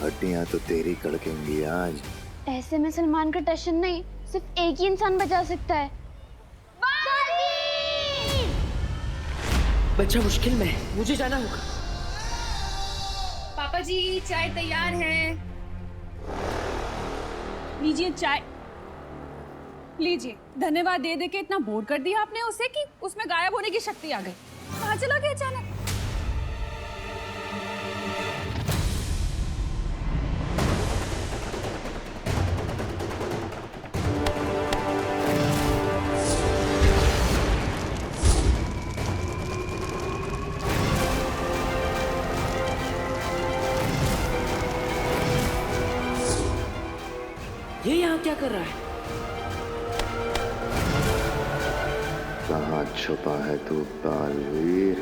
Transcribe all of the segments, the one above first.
हड्डियां तो तेरी कड़केंगी आज। ऐसे में सलमान का टशन नहीं, सिर्फ एक ही इंसान बचा सकता है। बच्चा मुश्किल में है, मुझे जाना होगा। पापा जी चाय तैयार है, लीजिए चाय। लीजिए। धन्यवाद दे दे के इतना बोर कर दिया आपने उसे कि उसमें गायब होने की शक्ति आ गई। कहाँ चला गया अचानक? ये यहाँ क्या कर रहा है? कहाँ छुपा है तू बालवीर?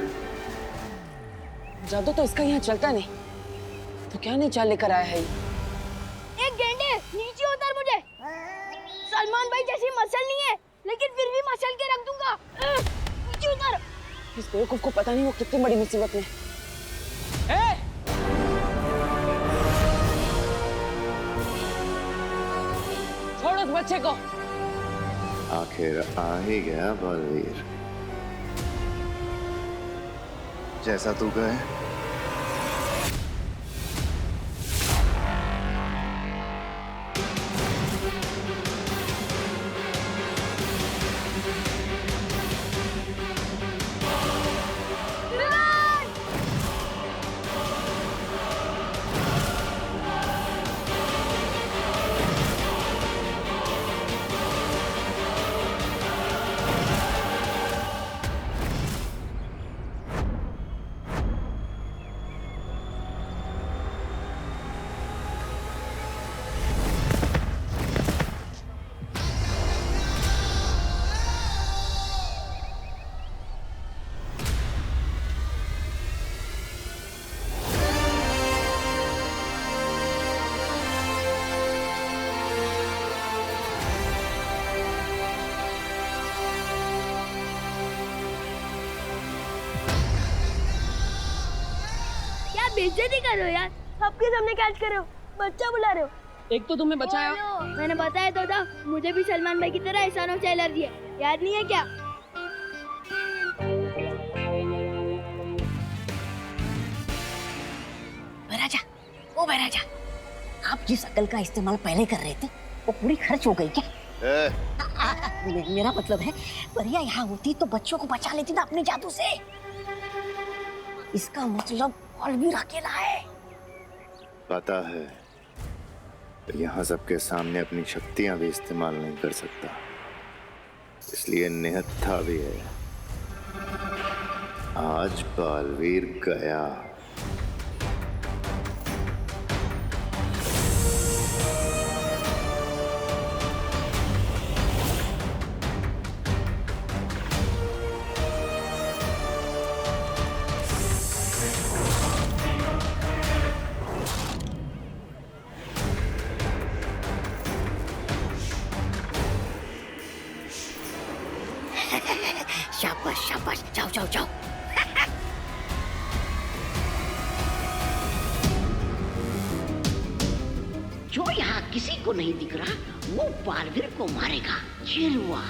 जादू तो इसका यहाँ चलता नहीं, तो क्या नहीं चाल लेकर आया है ये? एक गेंडे नीचे उतर मुझे। सलमान भाई जैसी मसल नहीं है, लेकिन फिर भी मसल के रख दूंगा। नीचे उतर। इस बेवकूफ को पता नहीं वो कितनी बड़ी मुसीबत में है। छोड़ उस बच्चे को। आखिर आ ही गया बालवीर, जैसा तू कहे। बेइज्जती कर रहे हो यार, सबके सामने कैच कर रहे हो, बच्चा बुला रहे हो। एक तो तुम्हें बचाया। मैंने बताया तो था, मुझे भी सलमान भाई की तरह एहसानों से एलर्जी है, याद नहीं है क्या? महाराजा, ओ महाराजा, आप जिस अकल का इस्तेमाल पहले कर रहे थे वो पूरी खर्च हो गई क्या? मेरा मतलब है परिया यहाँ होती तो बच्चों को बचा लेती ना अपने जादू से। इसका मतलब बलवीर अकेला है। पता है, यहाँ सबके सामने अपनी शक्तियां भी इस्तेमाल नहीं कर सकता, इसलिए निहत्था भी है। आज बालवीर गया। शाबाश शाबाश, जाओ जाओ जाओ। जो यहाँ किसी को नहीं दिख रहा वो बालवीर को मारेगा। चिलवा।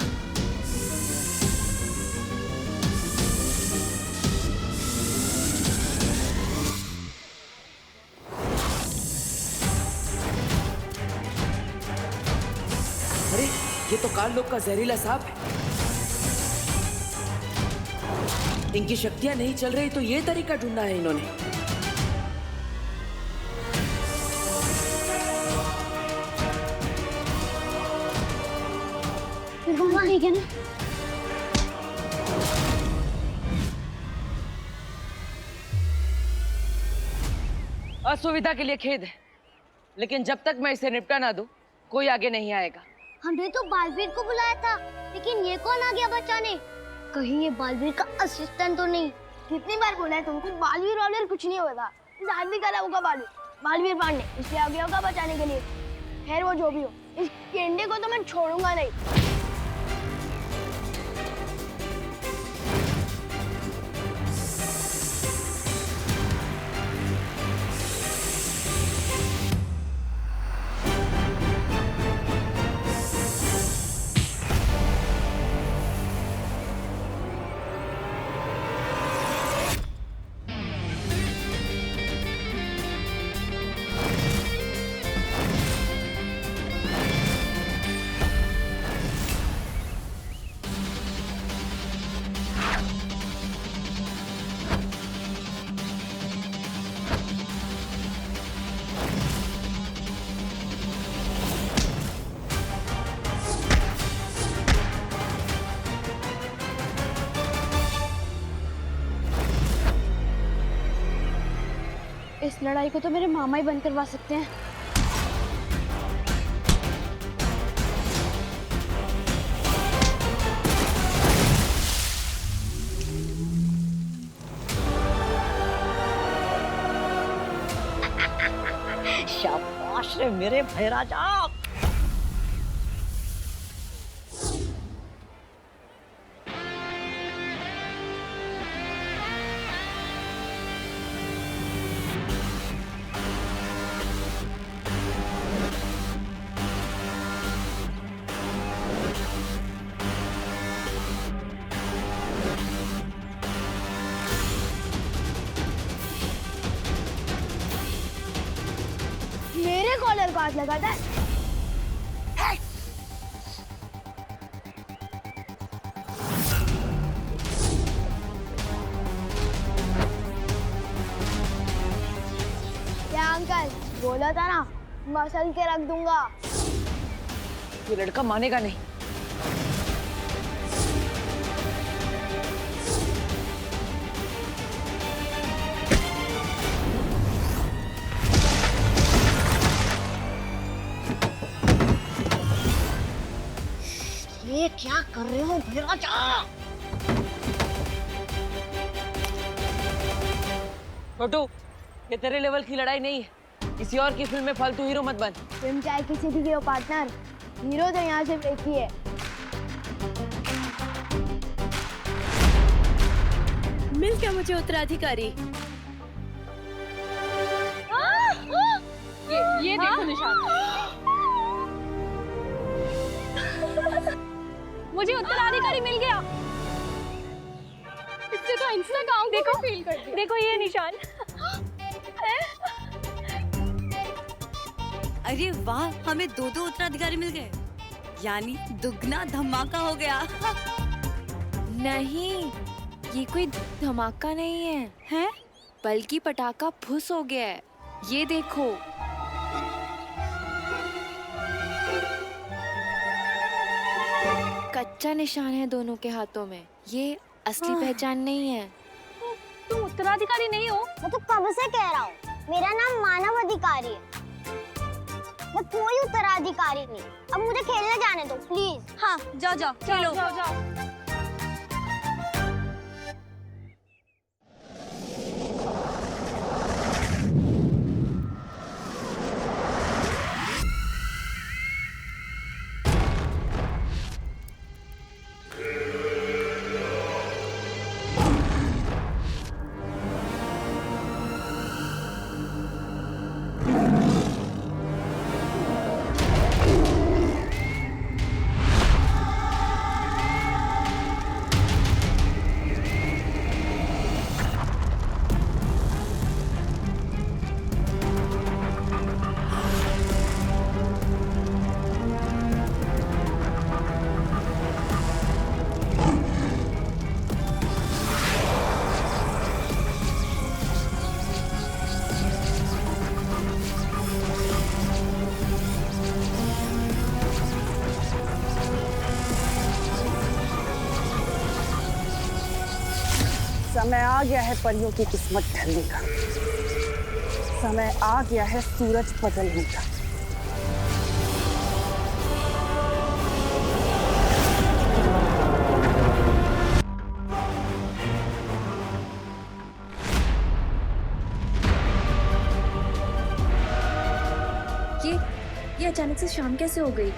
अरे ये तो काल लोग का जहरीला सांप है। इनकी शक्तियां नहीं चल रही तो ये तरीका ढूंढा है इन्होंने। ठीक है ना? असुविधा के लिए खेद है, लेकिन जब तक मैं इसे निपटा ना दूं, कोई आगे नहीं आएगा। हमने तो बालवीर को बुलाया था, लेकिन ये कौन आ गया बचाने? कहीं ये बालवीर का असिस्टेंट तो नहीं? कितनी बार बोला है तुमको, बालवीर वालवीर कुछ नहीं होगा। आज भी करा होगा बालवीर पांडे, इसलिए आ गया होगा बचाने के लिए। खैर वो जो भी हो, इस गेंडे को तो मैं छोड़ूंगा नहीं। इस लड़ाई को तो मेरे मामा ही बंद करवा सकते हैं। शाबाश रे मेरे भाई राजा। मेरे कॉलर को हाथ लगाता है। क्या अंकल, बोला था ना मसल के रख दूंगा। ये लड़का मानेगा नहीं। ये क्या कर रहे हो भाई राजा? छोटू, ये तेरे लेवल की लड़ाई नहीं है। किसी और की फिल्म में फालतू हीरो मत बन। तुम चाहे किसी भी के हो पार्टनर, हीरो तो यहाँ सिर्फ एक ही है। मिल गया मुझे उत्तराधिकारी। ये देखो निशान। मुझे उत्तराधिकारी मिल गया। इससे तो इंस्टा अकाउंट देखो फील कर दिया। देखो ये निशान। अरे वाह, हमें दो दो उत्तराधिकारी मिल गए, यानी दुगना धमाका हो गया। नहीं, ये कोई धमाका नहीं है, हैं? बल्कि पटाखा फुस हो गया है। ये देखो। कच्चा निशान है दोनों के हाथों में। ये असली पहचान नहीं है। तुम उत्तराधिकारी नहीं हो। मैं तो कब से कह रहा हूँ, मेरा नाम मानव अधिकारी है, मैं कोई उत्तराधिकारी नहीं। अब मुझे खेलने जाने दो प्लीज। हाँ, जाओ जाओ चलो। जाओ। समय आ गया है परियों की किस्मत ढलने का। समय आ गया है सूरज बदलने का। ये अचानक से शाम कैसे हो गई?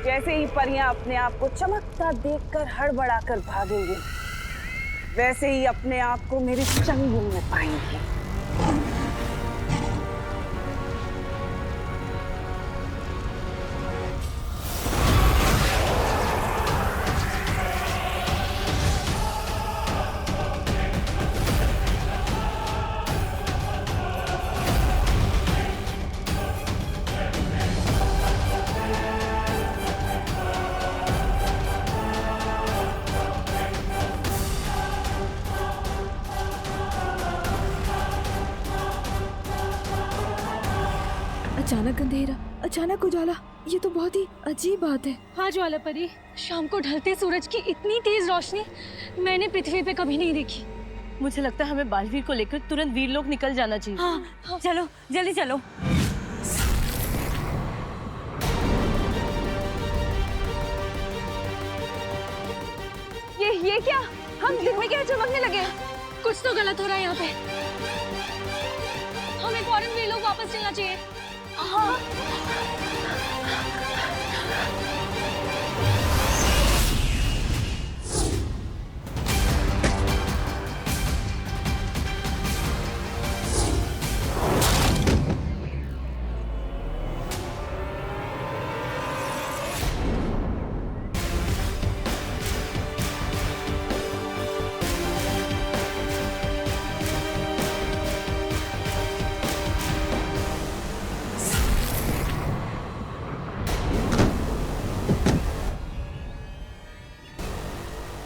जैसे ही परियां अपने आप को चमकता देखकर हड़बड़ाकर भागेंगी, वैसे ही अपने आप को मेरे चंगुल में पाएंगी। अचानक अंधेरा, अचानक उजाला, ये तो बहुत ही अजीब बात है। हाँ ज्वाला परी, शाम को ढलते सूरज की इतनी तेज रोशनी मैंने पृथ्वी पे कभी नहीं देखी। मुझे लगता है हमें बालवीर को लेकर तुरंत वीरलोक निकल जाना चाहिए। हाँ चलो जल्दी चलो। ये क्या? हम दिन में क्या चमकने लगे? कुछ तो गलत हो रहा है यहाँ पे। हमें फौरन वीरलोक वापस चलना चाहिए। हाँ।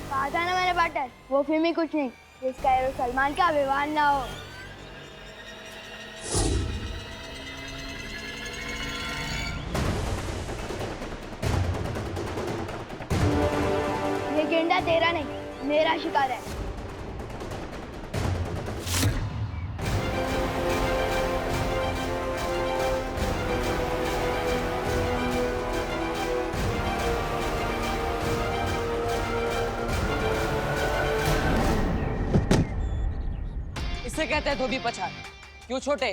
कहा था ना मैंने पार्टनर, वो फिल्म ही कुछ नहीं जिसका हीरो सलमान का विवाह ना हो। ये गेंडा तेरा नहीं, मेरा शिकार है। इसे कहते हैं धोबी पछाड़। क्यों छोटे,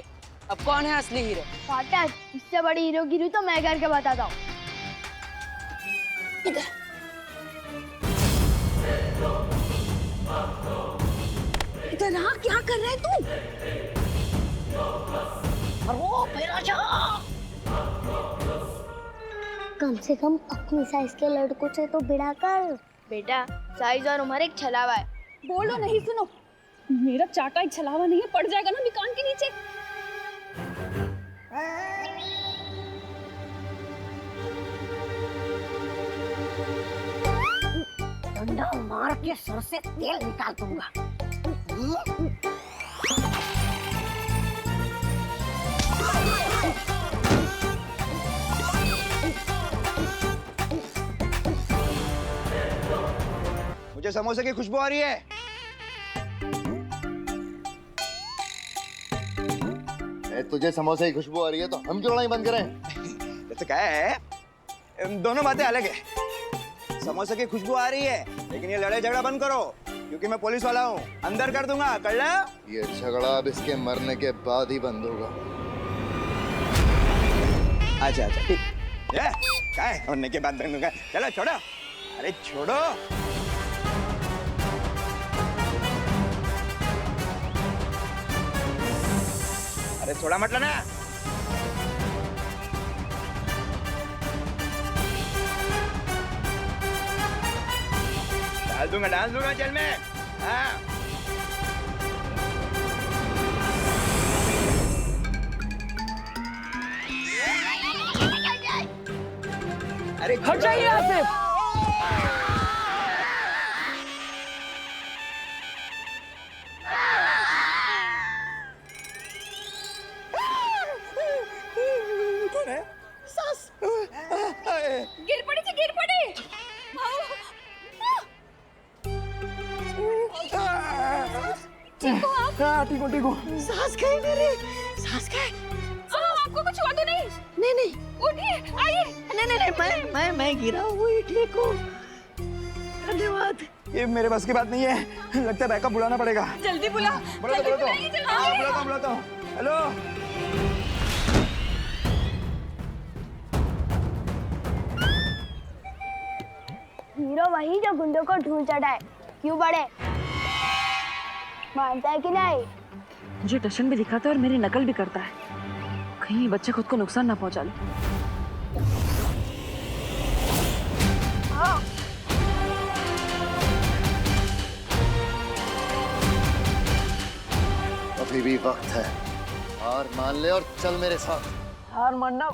अब कौन है असली हीरो? पार्टनर, इससे बड़ी हीरोगिरी तो मैं करके बताता हूँ। इधर आ, क्या कर रहे तू? अरे फिर आजा। कम से कम अपनी साइज के लड़कों से तो भिड़ा कर। बेटा, साइज और उम्र एक छलावा है। बोलो नहीं, सुनो, मेरा चाटा एक छलावा नहीं है, पड़ जाएगा ना दुकान के नीचे। डंडा मार के सर से तेल निकाल दूंगा। मुझे समोसे की खुशबू आ रही है। तुझे समोसे की खुशबू आ रही है तो हम क्यों लड़ाई बंद करें? जैसे क्या है, दोनों बातें अलग है। समोसे की खुशबू आ रही है, लेकिन ये लड़ाई झगड़ा बंद करो, क्योंकि मैं पुलिस वाला हूँ। अंदर कर दूंगा, कर ला। ये झगड़ा अब इसके मरने के बाद ही बंद होगा। अच्छा अच्छा ठीक। ये क्या है, मरने के बाद बंद होगा? चलो छोड़ो, अरे छोड़ो। अरे छोड़ा मत लेना। डाल दूंगा जेल में। हाँ। अरे हट जाइए यहाँ से। गिर पड़ी थी, गिर पड़ी। ठीक हो। सांस गई मेरी, सांस गई। आपको कुछ हुआ तो नहीं? नहीं नहीं, उठिए, आइए। नहीं, मैं गिरा हूँ, ठीक हूँ। धन्यवाद। ये मेरे बस की बात नहीं है, लगता है बैकअप बुलाना पड़ेगा। जल्दी बुला। बुलाता हूँ। हेलो। हीरो वही जो गुंडों को ढूंढ चढ़ाए। क्यों बड़े, मानता है कि नहीं? मुझे टशन भी दिखाता है और मेरी नकल भी करता है। कहीं ये बच्चे खुद को नुकसान ना पहुंचा ले। अभी भी वक्त है, हार मान ले और चल मेरे साथ। हार मानना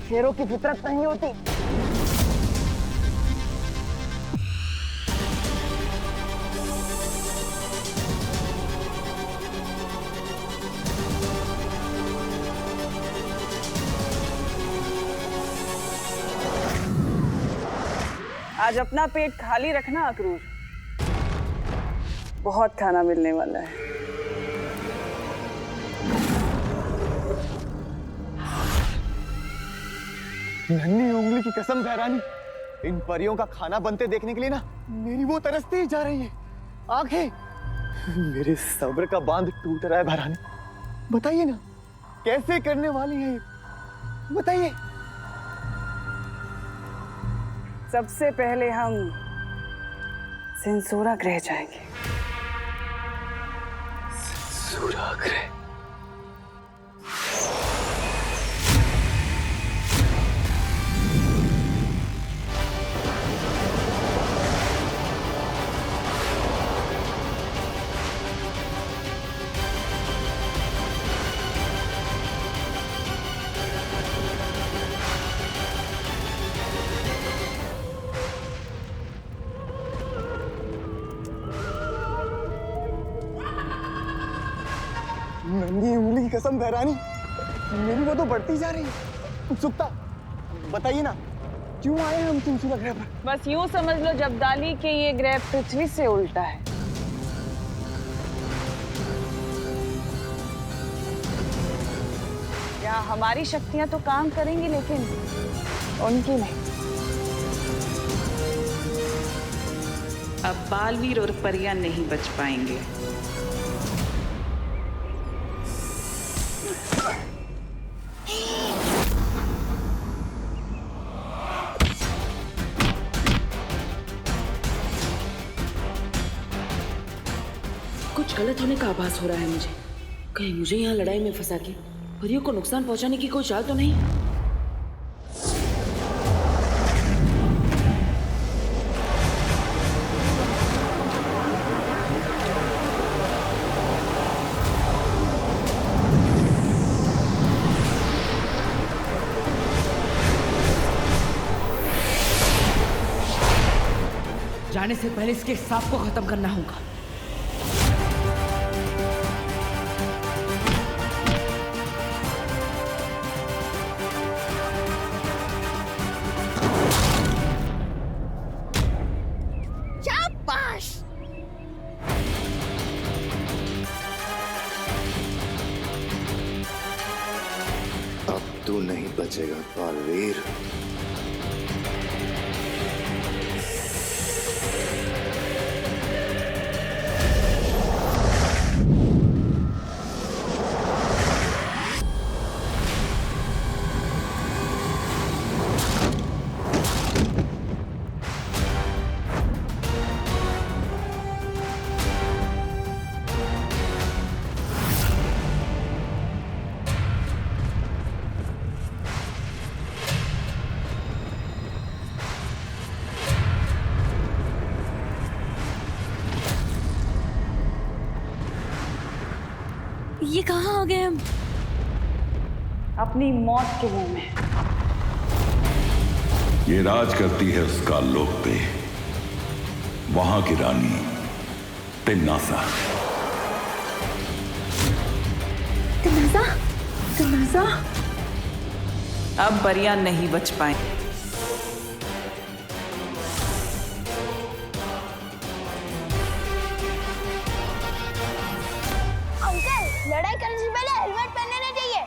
शेरों की फितरत नहीं होती। आज अपना पेट खाली रखना अक्रूर, बहुत खाना मिलने वाला है। नन्ही उंगली की कसम बहरानी, इन परियों का खाना बनते देखने के लिए ना मेरी वो तरसती ही जा रही है आंखें। मेरे सब्र का बांध टूट रहा है बहरानी। बताइए ना कैसे करने वाली है, बताइए। सबसे पहले हम सेंसोरा ग्रह जाएंगे। सेंसोरा ग्रह? नन्ही उंगली की कसम बहरानी, मेरी वो तो बढ़ती जा रही है उत्सुकता। बताइए ना क्यों आए हम सेंसोरा ग्रह पर? बस यूं समझ लो जब्दाली के ये ग्रह पृथ्वी से उल्टा है। यहाँ हमारी शक्तियां तो काम करेंगी लेकिन उनकी नहीं। अब बालवीर और परियां नहीं बच पाएंगे। कुछ गलत होने का आभास हो रहा है मुझे। कहीं मुझे यहाँ लड़ाई में फंसा के परियों को नुकसान पहुंचाने की कोई चाल तो नहीं? जाने से पहले इसके सांप को खत्म करना होगा। अब तू नहीं बचेगा बालवीर। ये कहाँ आ गए हम? अपनी मौत के मुंह में। ये राज करती है उस काल लोक पे, वहां की रानी तिन्नासा। तिन्नासा? तिन्नासा? अब परियां नहीं बच पाए। अंकल, लड़ाई करने से पहले हेलमेट पहनना चाहिए।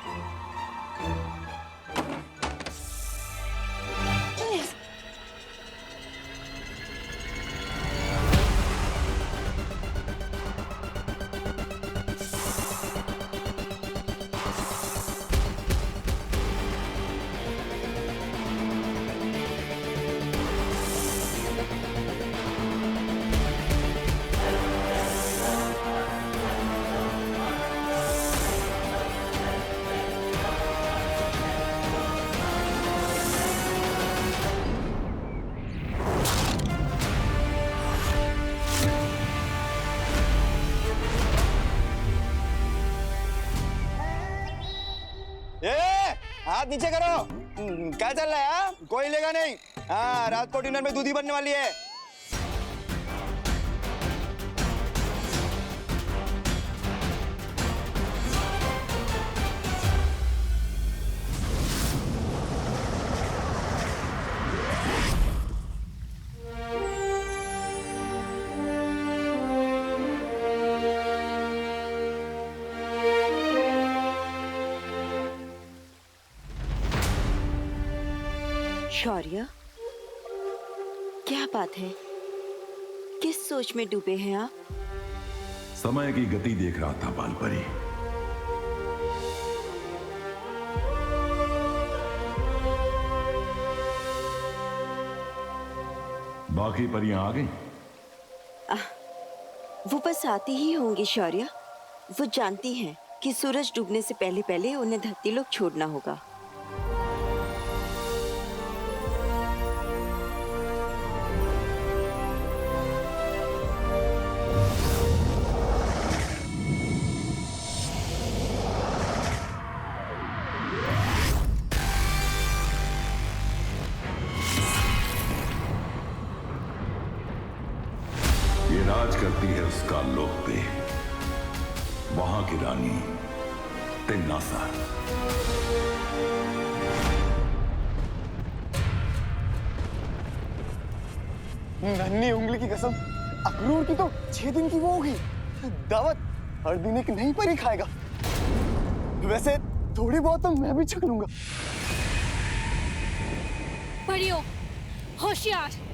हाथ नीचे करो। क्या चल रहा है? हाँ? कोई लेगा नहीं। हाँ, रात को डिनर में दूधी बनने वाली है। शौर्य, क्या बात है? किस सोच में डूबे हैं आप? समय की गति देख रहा था बालपरी। बाकी परियां आ गई? वो बस आती ही होंगी शौर्य। वो जानती हैं कि सूरज डूबने से पहले पहले उन्हें धरती लोक छोड़ना होगा। ये राज करती है उसका लोक पे, वहां की रानी तेन्नासा। नन्ही उंगली की कसम, अक्रूर की तो 6 दिन की वो होगी दावत। हर दिन एक नई परी खाएगा। वैसे थोड़ी बहुत तो मैं भी छक लूंगा। परियों, होशियार।